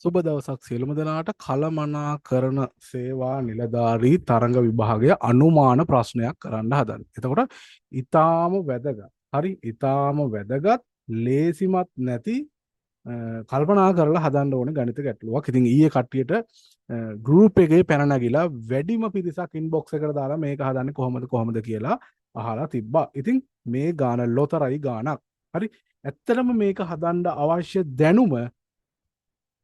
සුබ දවසක් සියලුම දෙනාට කළමනාකරන සේවා නිලධාරී තරඟ විභාගය අනුමාන ප්‍රශ්නයක් කරන්න හදන්නේ. එතකොට ඊටාම වැදගත්. හරි ඊටාම වැදගත් ලේසිමත් නැති කල්පනා කරලා හදන්න ඕනේ ගණිත ගැටලුවක්. ඉතින් ඊයේ කට්ටියට ගෲප් එකේ පැන නැගිලා වැඩිම පිරිසක් ඉන්බොක්ස් එකට දාලා මේක හදන්නේ කොහොමද කියලා අහලා තිබ්බා. ඉතින් මේ ගාන ලොතරයි ගානක්. හරි ඇත්තටම මේක හදන්න අවශ්‍ය දැනුම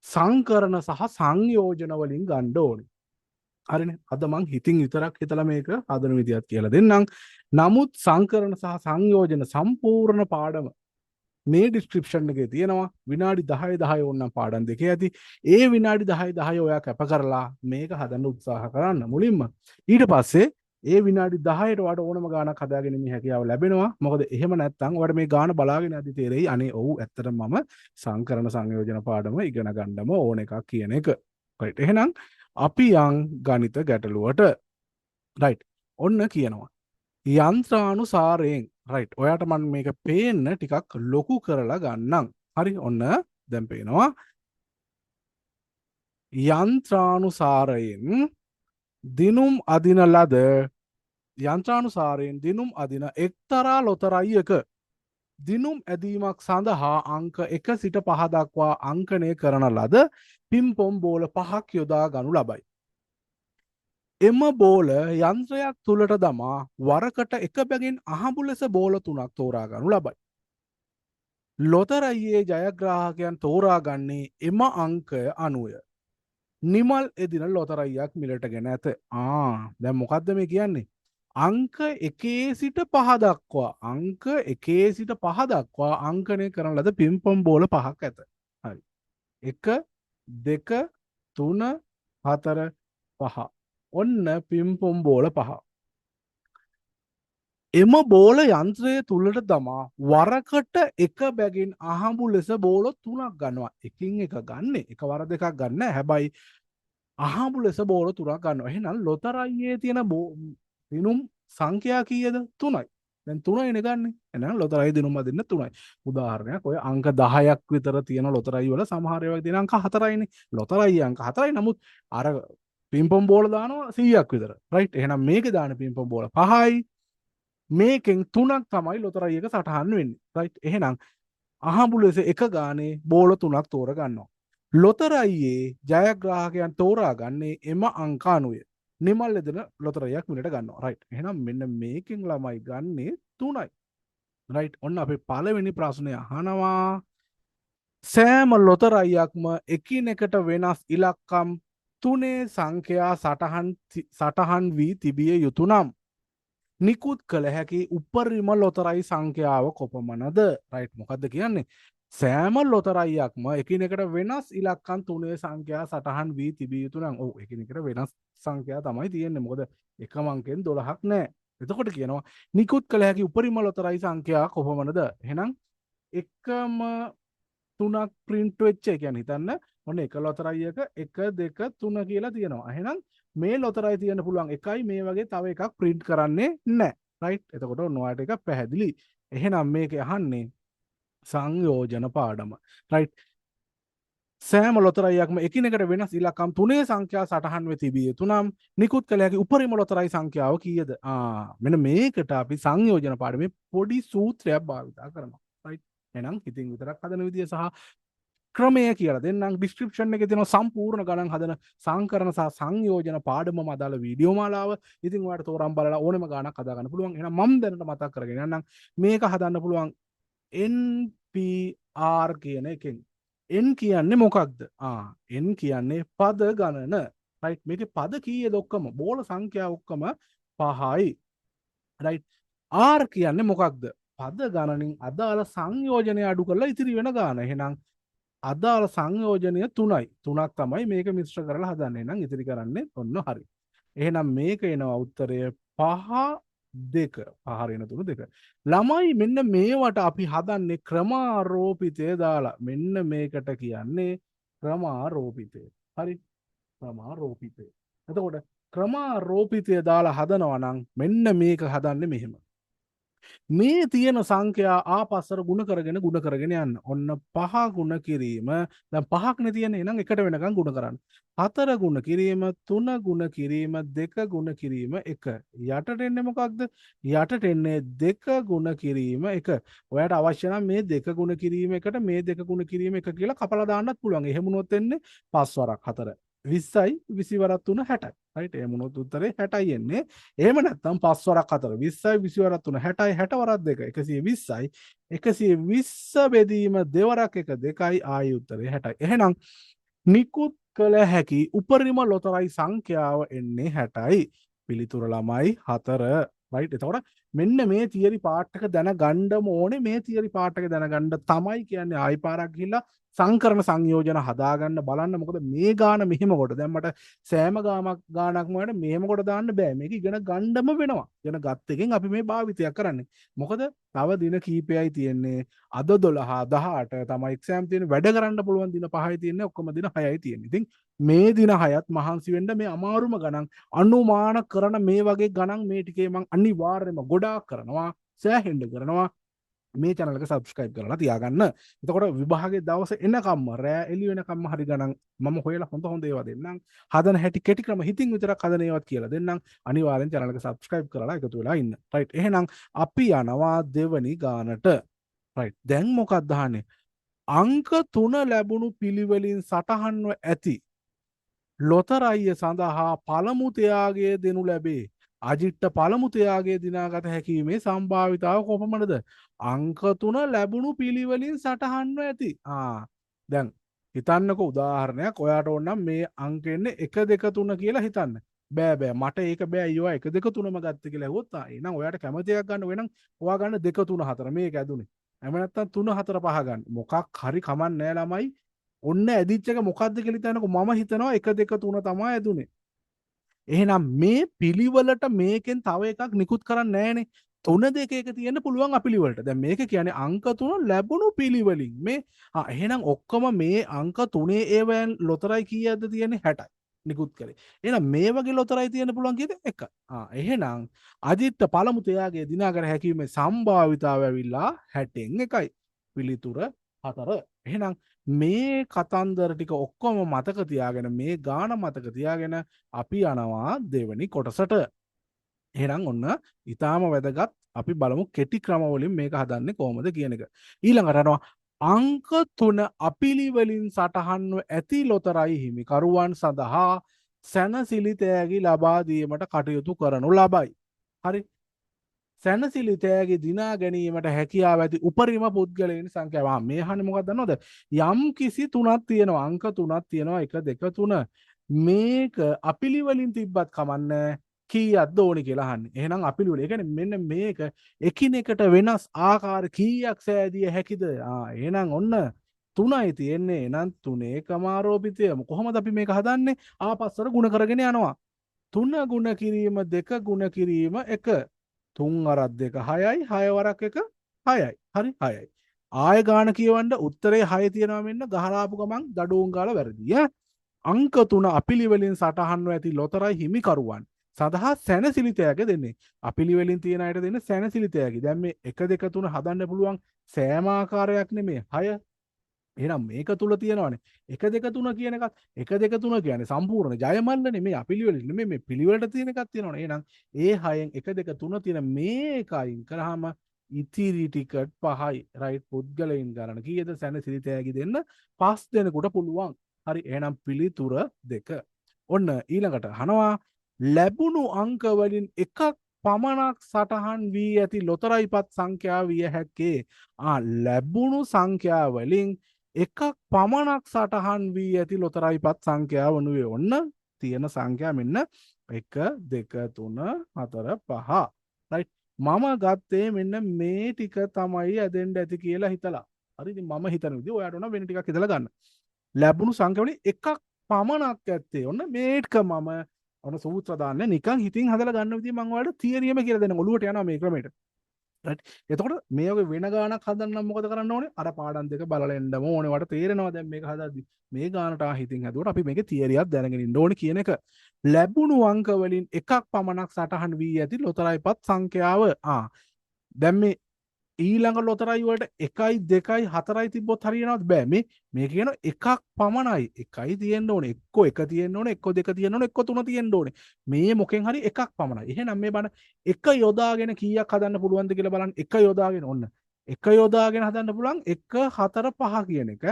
සංකරණ සහ සංයෝජන වලින් ගන්න ඕනේ. හරිනේ. අද මං හිතින් විතරක් හිතලා මේක හදන විදියක් කියලා දෙන්නම්. නමුත් සංකරණ සහ සංයෝජන සම්පූර්ණ පාඩම මේ ඩිස්ක්‍රිප්ෂන් එකේ තියෙනවා. විනාඩි 10 10 ඕනනම් පාඩම් දෙකේ ඇති. ඒ විනාඩි 10 10 ඔයා කැප කරලා මේක හදන්න උත්සාහ කරන්න මුලින්ම. ඊට පස්සේ ඒ විනාඩි 10ට වට ඕනම ගානක් හදාගෙන ඉන්න හැකියාව ලැබෙනවා. මොකද එහෙම නැත්නම් ඔයාලට මේ ගාන බලාගෙන යද්දි තේරෙයි අනේ ඔව් ඇත්තටම මම සංකරණ සංයෝජන පාඩම ඉගෙන ගන්නම ඕන එකක් කියන එක. රයිට්. එහෙනම් අපි යන් ගණිත ගැටලුවට. රයිට්. ඔන්න කියනවා. යන්ත්‍රානුසාරයෙන් රයිට්. ඔයාට මම මේක පේන්න ටිකක් ලොකු කරලා ගන්නම්. හරි. ඔන්න දැන් පේනවා. යන්ත්‍රානුසාරයෙන් දිනුම් අදින ලද යන්ත්‍රානුසාරයෙන් දිනුම් අදින එක්තරා ලොතරැයියක දිනුම් ඇදීමක් සඳහා අංක 1 සිට 5 දක්වා අංකනය කරන ලද පිම්පොම් බෝල 5ක් යොදා ගනු ලබයි. එම බෝල යන්ත්‍රයක් තුලට දමා වරකට එක බැගින් අහඹු ලෙස බෝල 3ක් තෝරා ගනු ලබයි. ලොතරැයියේ ජයග්‍රාහකයන් තෝරාගන්නේ එම අංකය අනුවය. නිමල් එදින ලොතරැයියක් මිලට ගෙන ඇත. දැන් මොකද්ද මේ කියන්නේ? අංක 1 සිට 5 දක්වා අංක 1 සිට 5 දක්වා අංකනය කරන ලද පිම්පොම් බෝල 5ක් ඇත. හරි. 1 2 3 4 5. ඔන්න පිම්පොම් බෝල 5. එම බෝල යන්ත්‍රය තුලට දමා වරකට එක බැගින් අහඹු ලෙස බෝල 3ක් ගන්නවා. එකින් එක ගන්න. එකවර දෙකක් ගන්න. හැබැයි අහඹු ලෙස බෝල 3ක් ගන්නවා. එහෙනම් ලොතරැයියේ තියෙන දිනුම් සංඛ්‍යා කීයද? 3යි. දැන් 3යිනේ ගන්න. එහෙනම් ලොතරැයි දිනුම් අදින්න 3යි. උදාහරණයක් ඔය අංක 10ක් විතර තියෙන ලොතරැයි වල සමහර ඒවා තියෙන අංක 4යිනේ. ලොතරැයි අංක 4යි. නමුත් අර පිම්පොම් බෝල දානවා 100ක් විතර. රයිට්. එහෙනම් මේකේ දාන පිම්පොම් බෝල 5යි. මේකෙන් 3ක් තමයි ලොතරැයි එක සටහන් වෙන්නේ. රයිට්. එහෙනම් අහඹු ලෙස එක ගානේ බෝල 3ක් තෝර ගන්නවා. ලොතරැයියේ ජයග්‍රාහකයන් තෝරාගන්නේ එම අංක අනුවය. නිමල් එදෙන ලොතරැයියක් මිලට ගන්නවා. රයිට්. එහෙනම් මෙන්න මේකෙන් ළමයි ගන්නේ 3යි. රයිට්. ඔන්න අපේ පළවෙනි ප්‍රශ්නය අහනවා. සෑම ලොතරැයියක්ම එකිනෙකට වෙනස් ඉලක්කම් 3 සංඛ්‍යා සටහන් වී තිබිය යුතු නම් නිකුත් කළ හැකි උපරිම ලොතරැයි සංඛ්‍යාව කොපමණද? රයිට්. මොකද්ද කියන්නේ? සෑම ලොතරැයියක්ම එකිනෙකට වෙනස් ඉලක්කම් 3 සංඛ්‍යා සටහන් වී තිබිය යුතු නම් ඔව් එකිනෙකට වෙනස් සංඛ්‍යා තමයි තියෙන්නේ. මොකද එකම අංකෙන් 12ක් නැහැ. එතකොට කියනවා නිකුත් කළ හැකි උපරිම ලොතරැයි සංඛ්‍යා කොපමණද? එහෙනම් එකම 3ක් print වෙච්ච එක කියන්නේ හිතන්න ඔන්න එක ලොතරැයියක 1 2 3 කියලා තියෙනවා. එහෙනම් මේ ලොතරැයි තියෙන්න පුළුවන් එකයි මේ වගේ තව එකක් print කරන්නේ නැහැ. රයිට්. එතකොට ඔන්න ඔයාලට එක පැහැදිලි. එහෙනම් මේක අහන්නේ සංයෝජන පාඩම. රයිට්. සෑම ලොතරැයියක්ම එකිනෙකට වෙනස් ඉලක්කම් 3 සංඛ්‍යා සටහන් වෙ තිබිය යුතු නම් නිකුත් කළ හැකි උපරිම ලොතරැයි සංඛ්‍යාව කීයද? මෙන්න මේකට අපි සංයෝජන පාඩමේ පොඩි සූත්‍රයක් භාවිතා කරනවා. රයිට්. එහෙනම් ඉතින් විතරක් හදන විදිය සහ ක්‍රමය කියලා දෙන්නම්. ඩිස්ක්‍රිප්ෂන් එකේ තියෙනවා සම්පූර්ණ ගණන් හදන සංකරණ සහ සංයෝජන පාඩමම අදාළ වීඩියෝ මාලාව. ඉතින් ඔයාලට තෝරන් බලලා ඕනෙම ගාණක් හදා ගන්න පුළුවන්. එහෙනම් මම දැනට මතක් කරගෙන යන්නම්. මේක හදන්න පුළුවන් NPR කියන එකෙන්. N කියන්නේ මොකක්ද? N කියන්නේ පද ගණන. රයිට්. මේකේ පද කීයද ඔක්කොම? බෝල සංඛ්‍යා ඔක්කොම 5යි. රයිට්. R කියන්නේ මොකක්ද? පද ගණනින් අදාළ සංයෝජනය අඩු කරලා ඉතිරි වෙන ගාන. එහෙනම් අදාළ සංයෝජනය 3යි. 3ක් තමයි මේක මිශ්‍ර කරලා හදන්නේ. එහෙනම් ඉතිරි කරන්නේ ඔන්න හරි. එහෙනම් මේක එනවා උත්තරය 5 2. 5 රින 3 2. ළමයි මෙන්න මේවට අපි හදන්නේ ක්‍රමාරෝපිතය දාලා. මෙන්න මේකට කියන්නේ ක්‍රමාරෝපිතය. හරි. ක්‍රමාරෝපිතය. එතකොට ක්‍රමාරෝපිතය දාලා හදනවා නම් මෙන්න මේක හදන්නේ මෙහෙම. මේ තියෙන සංඛ්‍යා ආපස්සට ගුණ කරගෙන යන්න. ඔන්න 5 ගුණ කිරීම. දැන් 5ක්නේ තියෙන්නේ. එහෙනම් එකට වෙනකන් ගුණ කරන්න. 4 ගුණ කිරීම, 3 ගුණ කිරීම, 2 ගුණ කිරීම 1. යටට එන්නේ මොකක්ද? යටට එන්නේ 2 ගුණ කිරීම 1. ඔයාට අවශ්‍ය නම් මේ 2 ගුණ කිරීම එකට මේ 2 ගුණ කිරීම 1 කියලා කපලා දාන්නත් පුළුවන්. එහෙම වුණොත් එන්නේ 5 වරක් 4. 20යි 20 වරක් 3 60යි. රයිට්? එහෙම වුණොත් උත්තරේ 60යි එන්නේ. එහෙම නැත්නම් 5 වරක් 4 20යි 20 වරක් 3 60යි 60 වරක් 2 120යි 120 බෙදීම දෙවරක් 1 2යි ආයි උත්තරේ 60යි. එහෙනම් නිකුත් කළ හැකි උපරිම ලොතරැයි සංඛ්‍යාව එන්නේ 60යි. පිළිතුර ළමයි 4. රයිට්? එතකොට මෙන්න මේ තියරි පාර්ට් එක දැනගන්නම ඕනේ. මේ තියරි පාර්ට් එක දැනගන්න තමයි කියන්නේ ආයි පාරක් ගිහිල්ලා සංකරණ සංයෝජන හදාගන්න බලන්න. මොකද මේ ගාන මෙහෙම කොට දැන් මට සෑම ගානක්ම වලට මෙහෙම කොට දාන්න බෑ. මේක ඉගෙන ගන්නම වෙනවා. ඉගෙන ගත්ත එකෙන් අපි මේ භාවිතයක් කරන්නේ. මොකද තව දින කීපයයි තියෙන්නේ. අද 12 18 තමයි එක්සෑම් තියෙන්නේ. වැඩ කරන්න පුළුවන් දින 5යි තියෙන්නේ. ඔක්කොම දින 6යි තියෙන්නේ. ඉතින් මේ දින 6ත් මහන්සි වෙන්න මේ අමාරුම ගණන් අනුමාන කරන මේ වගේ ගණන් මේ ටිකේ මම අනිවාර්යයෙන්ම ගොඩාක් කරනවා. සෑහෙන්න කරනවා. මේ channel එක subscribe කරලා තියාගන්න. එතකොට විභාගයේ දවස එනකම්ම රෑ එළි වෙනකම්ම හරි ගණන් මම හොයලා හොඳ ඒවා දෙන්නම්. හදන හැටි කෙටි ක්‍රම හිතින් විතරක් හදන ඒවාත් කියලා දෙන්නම්. අනිවාර්යෙන් channel එක subscribe කරලා එකතු වෙලා ඉන්න. right? එහෙනම් අපි යනවා දෙවනි ගානට. right? දැන් මොකක්ද අහන්නේ? අංක 3 ලැබුණු පිළිවෙලින් සටහන්ව ඇති ලොතරැය සඳහා පළමු තයාගේ දෙනු ලැබේ. අජිට්ට පළමු තයාගේ දිනාගත හැකීමේ සම්භාවිතාව කොපමණද? අංක 3 ලැබුණු පිළිවෙලින් සටහන්ව ඇති. දැන් හිතන්නකෝ උදාහරණයක්. ඔයාට ඕනම් මේ අංක එන්නේ 1 2 3 කියලා හිතන්න. බෑ මට ඒක බෑ අයියෝ 1 2 3ම ගත්ත කියලා ඇහුවොත් එහෙනම් ඔයාට කැමති එකක් ගන්න වෙනම් ඔයා ගන්න 2 3 4 මේක ඇදුනේ. එහෙම නැත්නම් 3 4 5 ගන්න. මොකක් හරි කමක් නැහැ ළමයි. ඔන්න ඇදිච්ච එක මොකද්ද කියලා හිතනකො මම හිතනවා 1 2 3 තමයි ඇදුනේ. එහෙනම් මේ පිළිවෙලට මේකෙන් තව එකක් නිකුත් කරන්නේ නැහනේ. 3 2 1 තියෙන්න පුළුවන් අපිළිවෙලට. දැන් මේක කියන්නේ අංක 3 ලැබුණු පිළිවෙලින් මේ එහෙනම් ඔක්කොම මේ අංක 3 ඒවෙන් ලොතරැයි කීයක්ද තියෙන්නේ 60යි. නිකුත් කරේ. එහෙනම් මේ වගේ ලොතරැයි තියෙන්න පුළුවන් කීයද? 1. එහෙනම් අජිත්ත පළමු තයාගේ දිනාගත හැකීමේ සම්භාවිතාව ඇවිල්ලා 60න් 1යි. පිළිතුර 4. එහෙනම් මේ කතන්දර ටික ඔක්කොම මතක තියාගෙන මේ ගාන මතක තියාගෙන අපි යනවා දෙවෙනි කොටසට. එහෙනම් ඔන්න ඊටාම වැදගත් අපි බලමු කෙටි ක්‍රම වලින් මේක හදන්නේ කොහොමද කියන එක. ඊළඟට යනවා අංක 3 අපිළිවෙලින් සටහන්ව ඇති ලොතරැයි හිමිකරුවන් සඳහා සැනසිලි තෑගි ලබා දීමට කටයුතු කරනු ලබයි. හරි? සැනසිලි තෑගි දිනා ගැනීමට හැකියාව ඇති උපරිම පුද්ගලයන් සංඛ්‍යාව. මේ අහන්නේ මොකක්ද දන්නවද? යම් කිසි 3ක් තියෙනවා. අංක 3ක් තියෙනවා. 1 2 3. මේක අපිළිවෙලින් තිබ්බත් කමන්නේ කීයක්ද ඕනි කියලා අහන්නේ. එහෙනම් අපිළිවෙල. ඒ කියන්නේ මෙන්න මේක එකිනෙකට වෙනස් ආකාර කීයක් සෑදිය හැකිද? එහෙනම් ඔන්න 3යි තියෙන්නේ. එහෙනම් 3 කමාරෝපිතය. කොහොමද අපි මේක හදන්නේ? ආපස්සට ගුණ කරගෙන යනවා. 3 ගුණ කිරීම 2 ගුණ කිරීම 1. 3 වරක් 2 6යි 6 වරක් 1 6යි. හරි 6යි. ආය ගාන කියවන්න උත්තරේ 6 තියෙනවා මෙන්න ගහලාපු ගමන් දඩුවම් ගාලා වැරදි. අංක 3 අපිළිවෙලින් සටහන්ව ඇති ලොතරැයි හිමිකරුවන් සඳහා සැනසිලි තෑග දෙන්නේ. අපිළිවෙලින් තියෙන අයට දෙන්නේ සැනසිලි තෑගි. දැන් මේ 1 2 3 හදන්න පුළුවන් සෑම ආකාරයක් නෙමෙයි 6. එහෙනම් මේක තුල තියෙනවානේ 1 2 3 කියන එකත් 1 2 3 කියන්නේ සම්පූර්ණ ජයමල්ල නෙමෙයි අපිළිවෙල නෙමෙයි මේ පිළිවෙලට තියෙන එකක් තියෙනවානේ. එහෙනම් ඒ 6න් 1 2 3 තියෙන මේ එකයින් කරාම ඉතිරි ටිකට් 5යි. රයිට්? පුද්ගලයන් ගණන කීයද සැනසිලි තෑගි දෙන්න? 5 දෙනෙකුට පුළුවන්. හරි? එහෙනම් පිළිතුර 2. ඔන්න ඊළඟට අහනවා ලැබුණු අංක වලින් එකක් පමණක් සටහන් වී ඇති ලොතරැයිපත් සංඛ්‍යාව විය හැක්කේ. ලැබුණු සංඛ්‍යා වලින් එකක් පමණක් සටහන් වී ඇති ලොතරැයිපත් සංඛ්‍යාව වනුයේ ඔන්න තියෙන සංඛ්‍යා මෙන්න 1 2 3 4 5. රයිට්? මම ගත්තේ මෙන්න මේ ටික තමයි ඇදෙන්න ඇති කියලා හිතලා. හරි? ඉතින් මම හිතන විදිහ ඔයාට උන වෙන ටිකක් හිතලා ගන්න. ලැබුණු සංඛ්‍යා වලින් එකක් පමණක් ඇත්තේ. ඔන්න මේක මම ඔන්න සූත්‍ර දාන්නේ නිකන් හිතින් හදලා ගන්න විදිහ මම ඔයාලට තියරියම කියලා දෙන්න. ඔළුවට යනවා මේ ක්‍රමයට. රයිට්? එතකොට මේ වගේ වෙන ගානක් හදන්න නම් මොකද කරන්න ඕනේ? අර පාඩම් දෙක බලලා එන්නම ඕනේ. වට තේරෙනවා දැන් මේක හදද්දි. මේ ගානට හිතින් හදුවට අපි මේකේ තියරියක් දැනගෙන ඉන්න ඕනේ කියන එක. ලැබුණු අංක වලින් එකක් පමණක් සටහන් වී ඇති ලොතරැයිපත් සංඛ්‍යාව. දැන් මේ ඊළඟ ලොතරැයි වලට 1යි 2යි 4යි තිබ්බොත් හරියනවද? බෑ. මේ කියන එකක් පමණයි. එකයි තියෙන්න ඕනේ. එක්කෝ එක තියෙන්න ඕනේ, එක්කෝ දෙක තියෙන්න ඕනේ, එක්කෝ තුන තියෙන්න ඕනේ. මේ මොකෙන් හරි එකක් පමණයි. එහෙනම් මේ බණ එක යොදාගෙන කීයක් හදන්න පුළුවන්ද කියලා බලන්න. එක යොදාගෙන ඔන්න. එක යොදාගෙන හදන්න පුළුවන් 1 4 5 කියන එක.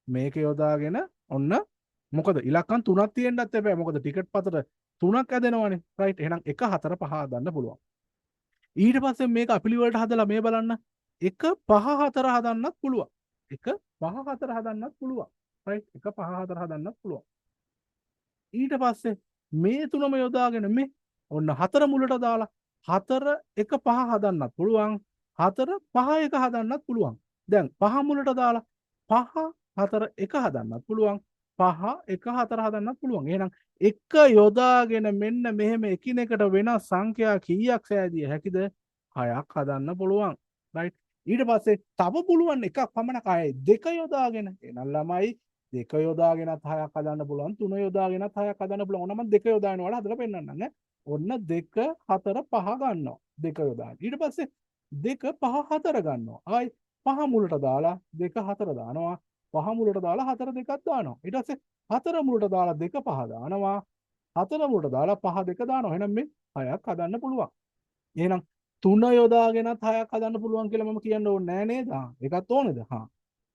මේක යොදාගෙන ඔන්න මොකද ඉලක්කම් 3ක් තියෙන්නත් එපා. මොකද ටිකට් පතට 3ක් ඇදෙනවනේ. රයිට්. එහෙනම් 1 4 5 හදන්න පුළුවන්. ඊට පස්සේ මේක අපිලිවලට හදලා මේ බලන්න 1 5 4 හදන්නත් පුළුවන්. 1 5 4 හදන්නත් පුළුවන්. රයිට්. 1 5 4 හදන්නත් පුළුවන්. ඊට පස්සේ මේ තුනම යොදාගෙන මේ ඔන්න 4 මුලට දාලා 4 1 5 හදන්නත් පුළුවන්. 4 5 1 හදන්නත් පුළුවන්. දැන් 5 මුලට දාලා 5 4 1 හදන්නත් පුළුවන්. 5 1 4 හදන්නත් පුළුවන්. එහෙනම් එක යොදාගෙන මෙන්න මෙහෙම එකිනෙකට වෙනස් සංඛ්‍යා කීයක් සෑදිය හැකිද? 6ක් හදන්න පුළුවන්. රයිට්. ඊට පස්සේ තව පුළුවන් එකක් පමණ කයයි දෙක යොදාගෙන. එහෙනම් ළමයි දෙක යොදාගෙනත් 6ක් හදන්න පුළුවන්. තුන යොදාගෙනත් 6ක් හදන්න පුළුවන්. ඕන මම දෙක යොදාගෙන වල හදලා පෙන්නන්නම් ඈ. ඔන්න 2 4 5 ගන්නවා. දෙක යොදාගෙන. ඊට පස්සේ 2 5 4 ගන්නවා. ආයි 5 මුලට දාලා 2 4 දානවා. 5 මුලට දාලා 4 2ක් දානවා. ඊට පස්සේ 4 මුලට දාලා 2 5 දානවා. 4 මුලට දාලා 5 2 දානවා. එහෙනම් මේ 6ක් හදන්න පුළුවන්. එහෙනම් 3 යොදාගෙනත් 6ක් හදන්න පුළුවන් කියලා මම කියන්න ඕනේ නෑ නේද? ඒකත් ඕනේද? හා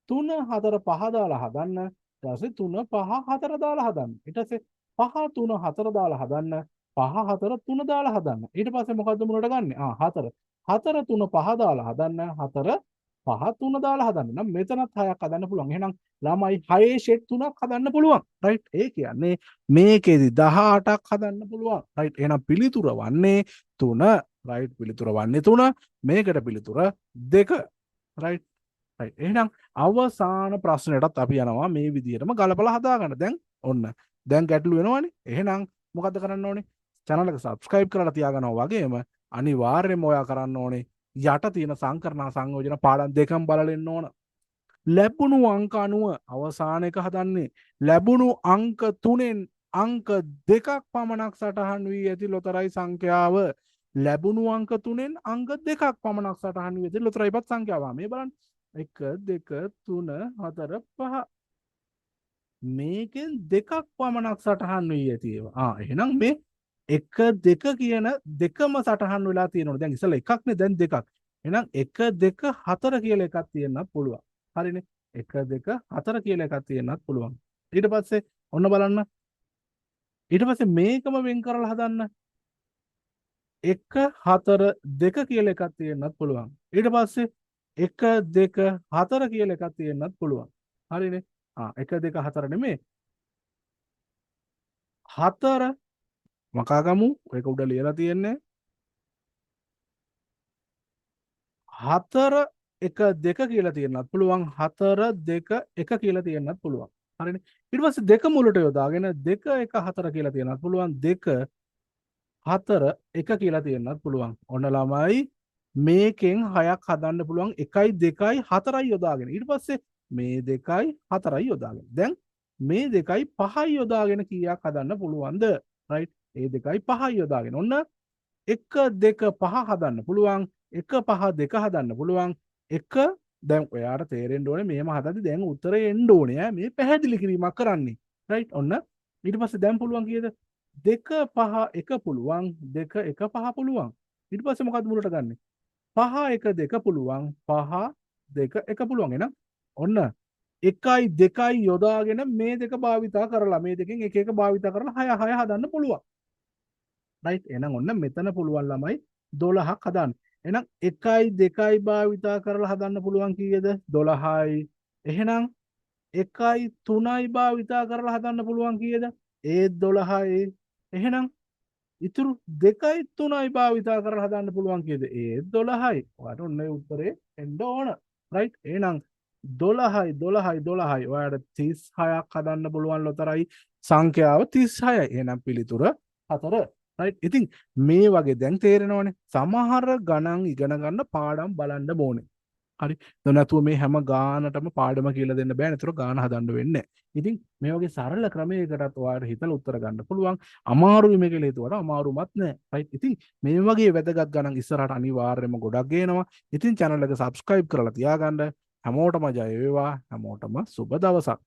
3 4 5 දාලා හදන්න. ඊට පස්සේ 3 5 4 දාලා හදන්න. ඊට පස්සේ 5 3 4 දාලා හදන්න. 5 4 3 දාලා හදන්න. ඊට පස්සේ මොකද්ද මුලට ගන්නෙ? 4 4 3 5 දාලා හදන්න. 4 5 3 දාලා හදන්න. නම් මෙතනත් 6ක් හදන්න පුළුවන්. එහෙනම් ළමයි 6 ෂෙඩ් 3ක් හදන්න පුළුවන්. රයිට්. ඒ කියන්නේ මේකෙදි 18ක් හදන්න පුළුවන්. රයිට්. එහෙනම් පිළිතුර වන්නේ 3. රයිට්. පිළිතුර වන්නේ 3. මේකට පිළිතුර 2. රයිට්. රයිට්. එහෙනම් අවසාන ප්‍රශ්නෙටත් අපි යනවා මේ විදිහටම ගලපලා හදාගන්න. දැන් ඔන්න. දැන් ගැටලු වෙනවනේ. එහෙනම් මොකද්ද කරන්න ඕනේ? channel එක subscribe කරලා තියාගන්නවා වගේම අනිවාර්යයෙන්ම ඔයා කරන්න ඕනේ යට තියෙන සංකරණ සංයෝජන පාඩම් දෙකම බලලෙන්න ඕන. ලැබුණු අංක අනුව අවසාන එක හදන්නේ ලැබුණු අංක 3න් අංක 2ක් පමණක් සටහන් වී ඇති ලොතරැයි සංඛ්‍යාව ලැබුණු අංක 3න් අංක 2ක් පමණක් සටහන් වී ඇති ලොතරැයිපත් සංඛ්‍යාව. මේ බලන්න 1 2 3 4 5 මේකෙන් 2ක් පමණක් සටහන් වී ඇති ඒවා. එහෙනම් මේ 1 2 කියන දෙකම සටහන් වෙලා තියෙනවා. දැන් ඉස්සෙල්ලා එකක් නේ දැන් දෙකක්. එහෙනම් 1 2 4 කියලා එකක් තියෙන්නත් පුළුවන්. හරිනේ. 1 2 4 කියලා එකක් තියෙන්නත් පුළුවන්. ඊට පස්සේ ඔන්න බලන්න. ඊට පස්සේ මේකම වෙන් කරලා හදන්න. 1 4 2 කියලා එකක් තියෙන්නත් පුළුවන්. ඊට පස්සේ 1 2 4 කියලා එකක් තියෙන්නත් පුළුවන්. හරිනේ. 1 2 4 නෙමෙයි. 4 මකාගමු. ඒක උඩ ලියලා තියෙන්නේ 4 1 2 කියලා තියෙන්නත් පුළුවන්. 4 2 1 කියලා තියෙන්නත් පුළුවන්. හරිනේ. ඊට පස්සේ දෙක මුලට යොදාගෙන 2 1 4 කියලා තියෙන්නත් පුළුවන්. 2 4 1 කියලා තියෙන්නත් පුළුවන්. ඔන්න ළමයි මේකෙන් 6ක් හදන්න පුළුවන්. 1යි 2යි 4යි යොදාගෙන. ඊට පස්සේ මේ 2යි 4යි යොදාගෙන. දැන් මේ 2යි 5යි යොදාගෙන කීයක් හදන්න පුළුවන්ද? රයිට්. ඒ 2යි 5යි යොදාගෙන. ඔන්න 1 2 5 හදන්න පුළුවන්. 1 5 2 හදන්න පුළුවන්. 1 දැන් ඔයාට තේරෙන්න ඕනේ මේම හදද්දි දැන් උත්තරේ එන්න ඕනේ මේ පැහැදිලි කිරීමක් කරන්නේ. රයිට්. ඔන්න ඊට පස්සේ දැන් පුළුවන් කීයද? 2 5 1 පුළුවන්. 2 1 5 පුළුවන්. ඊට පස්සේ මොකද්ද මුලට ගන්නෙ? 5 1 2 පුළුවන්. 5 2 1 පුළුවන්. එහෙනම් ඔන්න 1යි 2යි යොදාගෙන මේ දෙක භාවිතා කරලා මේ දෙකෙන් එක එක භාවිතා කරලා 6 6 හදන්න පුළුවන්. රයිට්. එහෙනම් ඔන්න මෙතන පුළුවන් ළමයි 12ක් හදන්න. එහෙනම් 1යි 2යි භාවිතා කරලා හදන්න පුළුවන් කීයද? 12යි. එහෙනම් 1යි 3යි භාවිතා කරලා හදන්න පුළුවන් කීයද? ඒත් 12යි. එහෙනම් ඉතුරු 2යි 3යි භාවිතා කරලා හදන්න පුළුවන් කීයද? ඒත් 12යි. ඔයාලට ඔන්න ඒ උත්තරේ එන්න ඕන. රයිට්. එහෙනම් 12යි 12යි 12යි ඔයාලට 36ක් හදන්න පුළුවන් ලොතරැයි සංඛ්‍යාව 36යි. එහෙනම් පිළිතුර 4. රයිට්. ඉතින් මේ වගේ දැන් තේරෙනවනේ සමහර ගණන් ඉගෙන ගන්න පාඩම් බලන්න ඕනේ. හරි. නැතුව මේ හැම ගානටම පාඩම කියලා දෙන්න බෑ. නේතර ගාන හදන්න වෙන්නේ නැහැ. ඉතින් මේ වගේ සරල ක්‍රමයකටත් ඔයාලට හිතලා උත්තර ගන්න පුළුවන්. අමාරුයි මේක කියලා හිතුවට අමාරුමත් නෑ. රයිට්. ඉතින් මේ වගේ වැදගත් ගණන් ඉස්සරහට අනිවාර්යයෙන්ම ගොඩක් ගේනවා. ඉතින් channel එක subscribe කරලා තියාගන්න. හැමෝටම ජය වේවා. හැමෝටම සුබ දවසක්.